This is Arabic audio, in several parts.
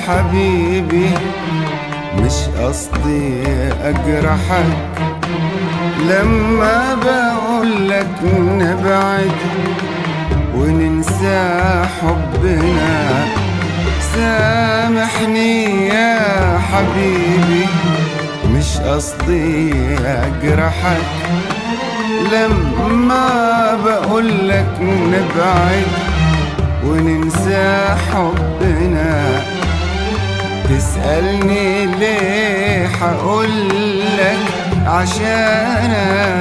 حبيبي مش قصدي أجرحك لما بقولك نبعد وننسى حبنا. سامحني يا حبيبي مش قصدي أجرحك لما بقولك نبعد وننسى حبنا. تسألني ليه حقولك عشان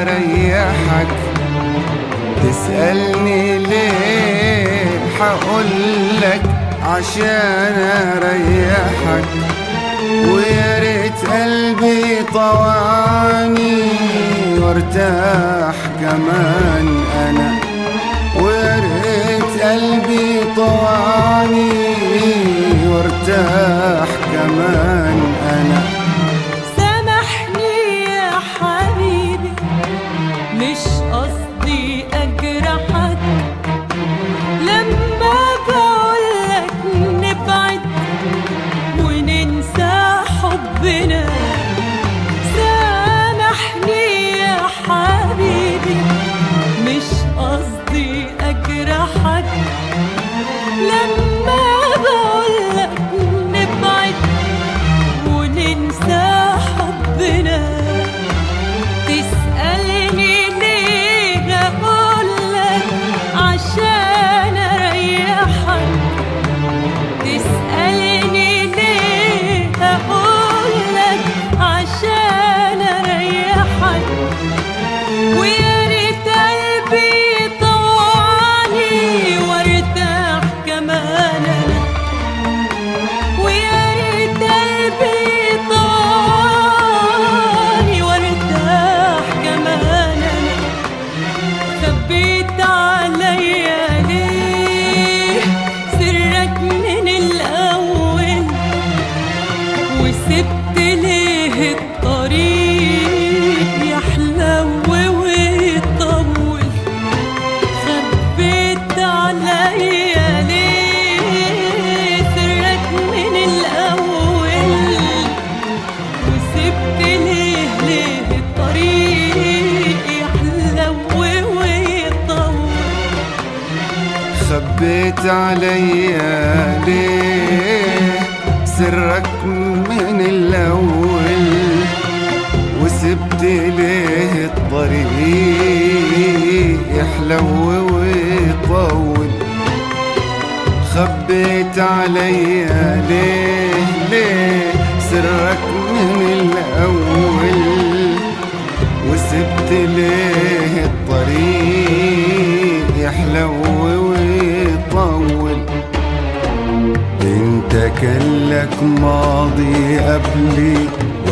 أريحك. تسألني ليه حقولك عشان أريحك. ويا ريت قلبي طوعني وارتاح كمان أنا. ويا ريت قلبي طوعني وارتاح كمان أنا. سامحني يا حبيبي مش قصدي أجرحك لما بقولك نبعد وننسى حبنا. سامحني يا حبيبي مش قصدي أجرحك لما بقولك نبعد وننسى حبنا. تسألني ليه أقولك عشان أريحك. تسألني ليه أقولك عشان أريحك. ويا ريت قلبي طوعني وارتاح كمان أنا. ويا ريت قلبي طوعني وارتاح كمان أنا. خبيت عليا ليه سرك من الأول وسبت ليه الطريق يحلو ويطول. خبيت عليا ليه سرك من الأول وسبت ليه الطريق يحلو ويطول. خبيت عليا ليه سرك من الأول وسبت ليه الطريق يحلو ويطول. خبيت عليا ليه سرك من الأول وسبت ليه الطريق يحلو ويطول. انت كان لك ماضي قبلي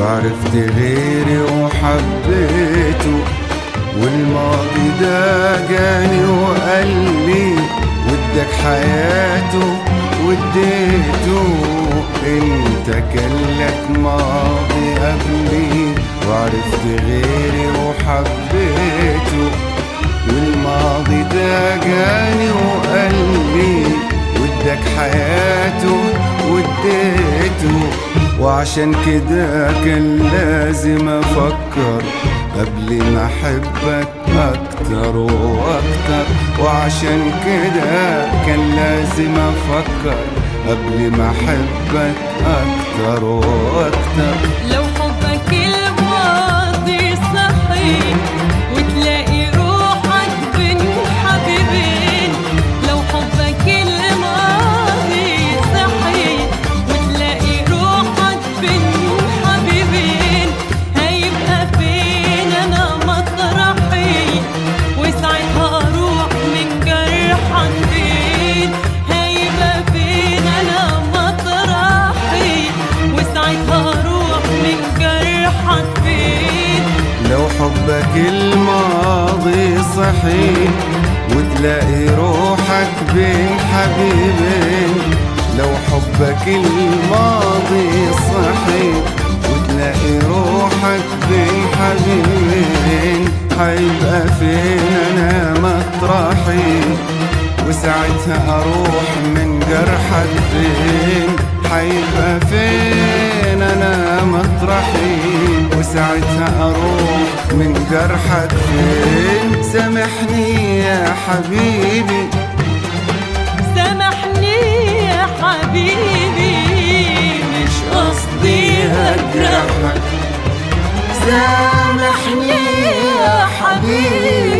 وعرفت غيري وحبيته. والماضي ده جاني وقال لي ودك حياته واديته. انت كان لك ماضي قبلي وعرفت غيري وحبيته. والماضي ده جاني وقال لي ودك حياته واديته. وعشان كده كان لازم افكر قبل ما احبك اكتر واكتر. وعشان كده كان لازم افكر قبل ما احبك اكتر واكتر. لو حبك الماضي صحيح وتلاقي روحك بين حبيبين. لو حبك الماضي صحيح وتلاقي روحك بين حبيبين. هيبقى فين أنا مطرحي وساعتها أروح من جرحك فين. هيبقى فين أنا مطرحي وساعتها أروح من جرحك فين. لو حبك الماضي صحيح وتلاقي روحك بين حبيبين. لو حبك الماضي صحيح وتلاقي روحك بين حبيبين. هيبقى فين انا مطرحي وساعتها اروح من جرحك فين. حيبقى فين أنا مطرحي، وساعتها أروح من جرحك فين. سامحني يا حبيبي، سامحني يا حبيبي، مش قصدي هجرحك. سامحني يا حبيبي،